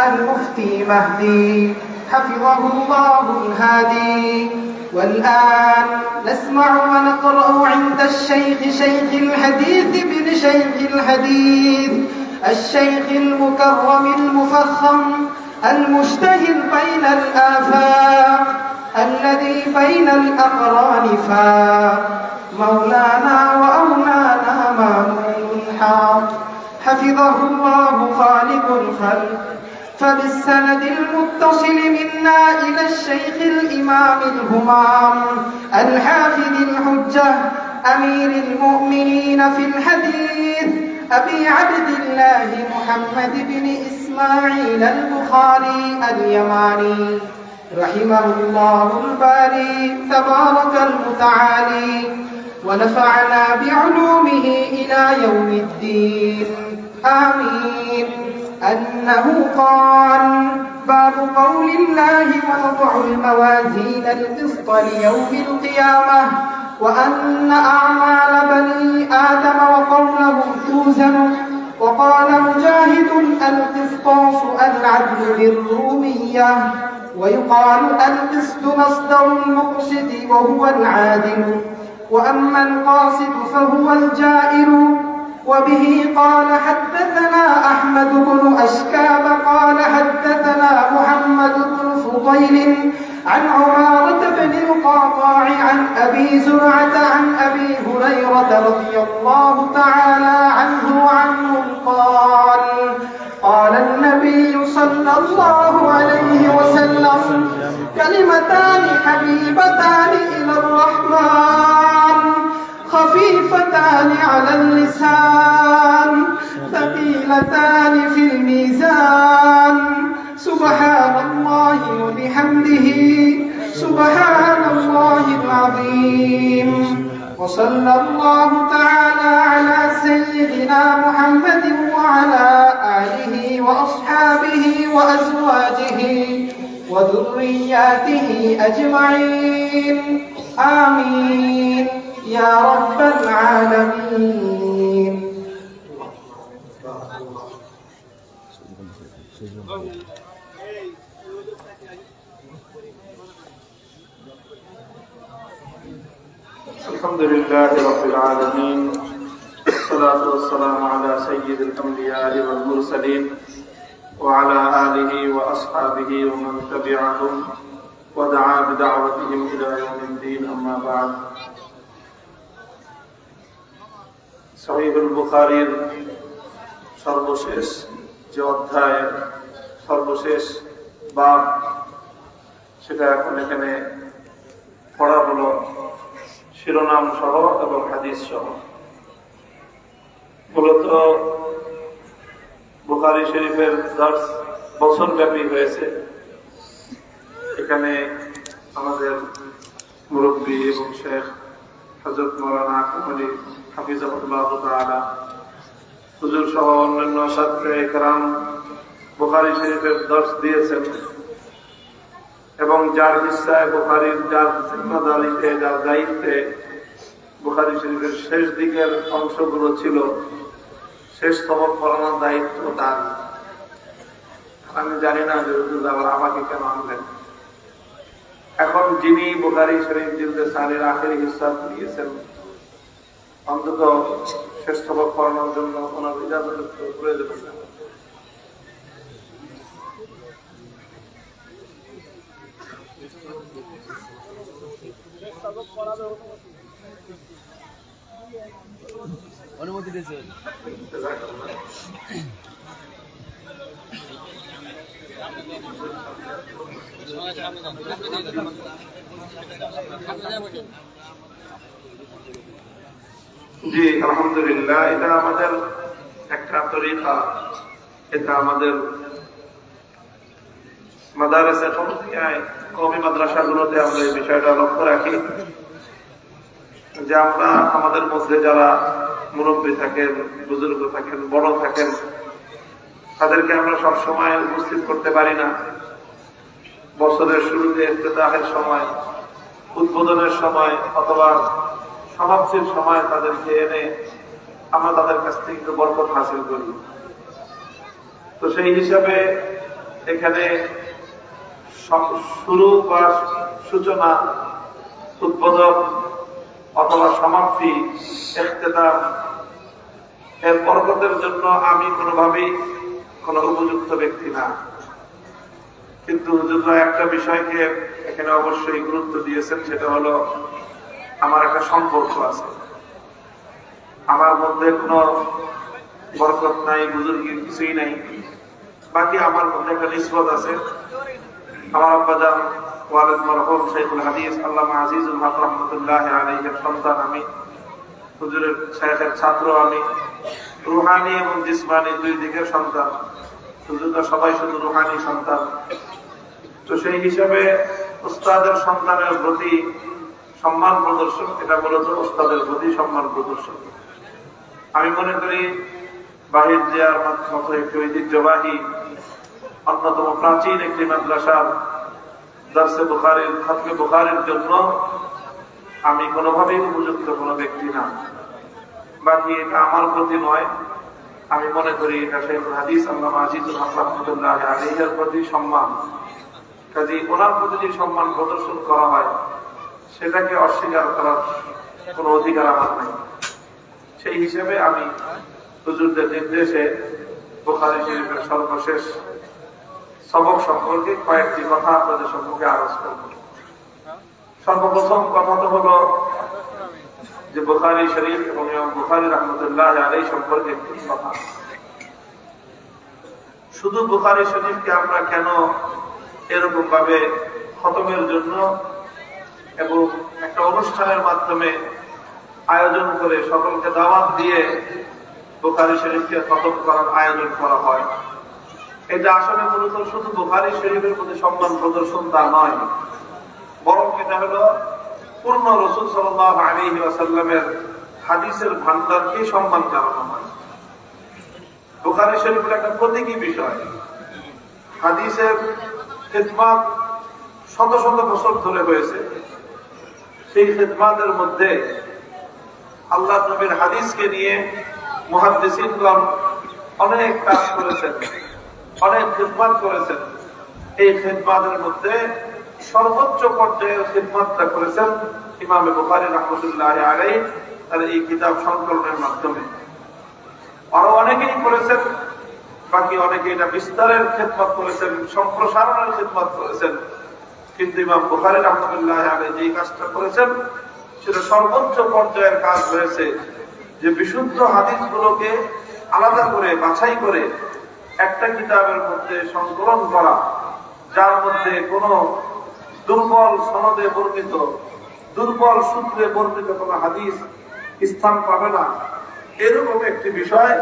المفتي مهدي حفظه الله الهادي. والآن نسمع ونقرأ عند الشيخ شيخ الحديث بن شيخ الحديث الشيخ المكرم المفخم المشتهر بين الآفاق الذي بين الأقران فاق مولانا وأولانا مامون الحق حفظه الله خالق الخلق. فبالسند المتصل منا إلى الشيخ الإمام الهمام الحافظ الحجة أمير المؤمنين في الحديث أبي عبد الله محمد بن إسماعيل البخاري اليماني رحمه الله الباري تبارك المتعالي ونفعنا بعلومه إلى يوم الدين آمين. أنه قال: باب قول الله: ونضع الموازين القسط ليوم القيامة وأن أعمال بني آدم وقولهم توزن. وقال مجاهد: القسطاس العدل بالرومية. ويقال القسط مصدر المقسط وهو العادل، وأما القاسط فهو الجائر. وبه قال حدثنا أحمد بن أشكاب قال حدثنا محمد بن فضيل عن عمارة بن القعقاع عن أبي زرعة عن أبي هريرة رضي الله تعالى عنه قال: قال النبي صلى الله عليه وسلم: كلمتان حبيبتان إلى الرحمن خفيفتان على اللسان ثقيلتان في الميزان سبحان الله وبحمده سبحان الله العظيم. وصلى الله تعالى على سيدنا محمد وعلى آله وأصحابه وأزواجه وذرياته أجمعين آمين يا رب العالمين. الحمد لله رب العالمين، والصلاة والسلام على سيد الأنبياء والمرسلين وعلى آله وأصحابه ومن تبعهم ودعا بدعوتهم إلى يوم الدين. أما بعد، সহিহুল বুখারীর সর্বশেষ যে অধ্যায়ের সর্বশেষ বাব, সেটা এখন এখানে পড়া হলো শিরোনাম সহ এবং হাদিস সহ। মূলত বুখারী শরীফের দর্স বছরব্যাপী হয়েছে। এখানে আমাদের মুরব্বী এবং শেখ হযরত মাওলানা আকমলী হাফিজাহুল্লাহ তাআলা হুজুর সহ অন্যান্য ছাত্রে কেরাম বুখারী শরীফের দর্স দিয়েছেন এবং যার হিস্সায় বুখারীর, যার জিম্মাদারিতে, যার দায়িত্বে বুখারী শরীফের শেষ দিকের অংশগুলো ছিল, শেষ তবক পড়ানোর দায়িত্ব তার। আমি জানি না যে হুজুর আবার আমাকে কেন আনলেন। এখন যিনি বুখারী শরীফ জিলদে সানির আখেরি হিস্সা দিয়েছেন, অন্তত শেষ তবক পড়ানোর জন্য ওনার ইজাজতের প্রয়োজন আছে। অনুমতি দিয়েছে। জি আলহামদুলিল্লাহ, এটা আমাদের একটা তরিকা। এটা আমাদের মাদ্রাসা কওমি মাদ্রাসাগুলোতে আমরা এই বিষয়টা লক্ষ্য রাখি যে আমরা আমাদের মধ্যে যারা মুরব্বী থাকেন, বুজুর্গ থাকেন, বড় থাকেন, তাদেরকে আমরা সবসময় উপস্থিত করতে পারি না। বছরের শুরুতে, ইফতিতাহের সময়, উদ্বোধনের সময় অথবা সমাপ্তির সময় তাদেরকে এনে আমরা তাদের কাছ থেকে একটু বরকত হাসিল করি। তো সেই হিসাবে এখানে শুরু বা সূচনা, উদ্বোধন অথবা সমাপ্তি, ইখতিতাম এর বরকতের জন্য আমি কোনোভাবেই কোনো উপযুক্ত ব্যক্তি না। কিন্তু হুজুররা একটা বিষয়কে এখানে অবশ্যই গুরুত্ব দিয়েছেন, সেটা হলো আমার একটা সম্পর্ক আছে। আমার মধ্যে কোনো বরকত নাই, বুজুর্গের কিছুই নাই, বাকি আমার মধ্যে একটা নিসবত আছে। আমার আব্বাজান ওয়ালিদ মারহুম শাইখুল হাদিস আল্লামা আজিজুল হক রাহমাতুল্লাহ আলাইহির সন্তান আমি, হুজুরের শাইখের ছাত্র আমি, রুহানি এবং জিসমানি দুই দিকের সন্তান। হুজুররা সবাই শুধু রুহানি সন্তান। তো সেই হিসাবে উস্তাদের সন্তানের প্রতি সম্মান প্রদর্শন, এটা মূলত উস্তাদের প্রতি সম্মান প্রদর্শন। আমি মনে করি বাহির দেওয়ার মতো একটি ঐতিহ্যবাহী অন্যতম প্রাচীন একটি মাদ্রাসার দারসে বুখারীর খতমে বুখারীর জন্য আমি কোনোভাবেই উপযুক্ত কোনো ব্যক্তি না। বাকি এটা আমার প্রতি নয়, আমি মনে করি এটা শাইখুল হাদিস আল্লামা আজিজুল হক রাহমাতুল্লাহ আলাইহির প্রতি সম্মান। কাজেই ওনার প্রতি যে সম্মান প্রদর্শন করা হয় সেটাকে অস্বীকার করার কোনো অধিকার আমার নাই। সেই হিসেবে আমি হুজুরদের নির্দেশে বুখারী শরীফের সর্বশেষ সবক সম্পর্কে কয়েকটি কথা আপনাদের সম্মুখে আরজ করব। সর্বপ্রথম কথা তো হলো যে বুখারী শরীফ এবং ইমাম বুখারী রাহমাতুল্লাহ আলাইহি সম্পর্কে একটি কথা। শুধু বুখারী শরীফকে আমরা কেন এরকম ভাবে খতমের জন্য এবং একটা অনুষ্ঠানের মাধ্যমে আয়োজন করে সকলকে দাওয়াত দিয়ে বুখারী শরীফকে খতম করার আয়োজন করা হয়, এটা আসলে মূলত শুধু বুখারী শরীফের প্রতি সম্মান প্রদর্শন তা নয়, বরং এটা হলো পূর্ণ রাসূল সাল্লাল্লাহু আলাইহি ওয়াসাল্লামের হাদিসের ভান্ডারকে সম্মান জানানো হয়। বুখারী শরীফের একটা প্রতীকী বিষয়, হাদিসের খিদমত শত শত বছর ধরে হয়েছে। সেই খিদমতের মধ্যে আল্লাহ নবীর হাদিসকে নিয়ে মুহাদ্দিসিনগণ অনেক কাজ করেছেন, অনেক খিদমত করেছেন। এই খিদমতের মধ্যে সর্বোচ্চ পর্যায়ের খিদমতটা করেছেন ইমাম বুখারী রাহমাতুল্লাহ আলাইহি তার এই কিতাব সংকলনের মাধ্যমে। আরো অনেকেই করেছেন, বাকি অনেকে এটা বিস্তারের খিদমত করেছেন, সম্প্রসারণের খিদমত করেছেন। কিন্তু ইমাম বুখারী রাহমাতুল্লাহ আলাইহি যে কাজটা করেছেন সেটা সর্বোচ্চ পর্যায়ের কাজ হয়েছে, যে বিশুদ্ধ হাদিসগুলোকে আলাদা করে বাছাই করে একটা কিতাবের মধ্যে সংকলন করা, যার মধ্যে কোনো দুর্বল সনদে বর্ণিত, দুর্বল সূত্রে বর্ণিত কোনো হাদিস স্থান পাবে না, এরকম একটি বিষয়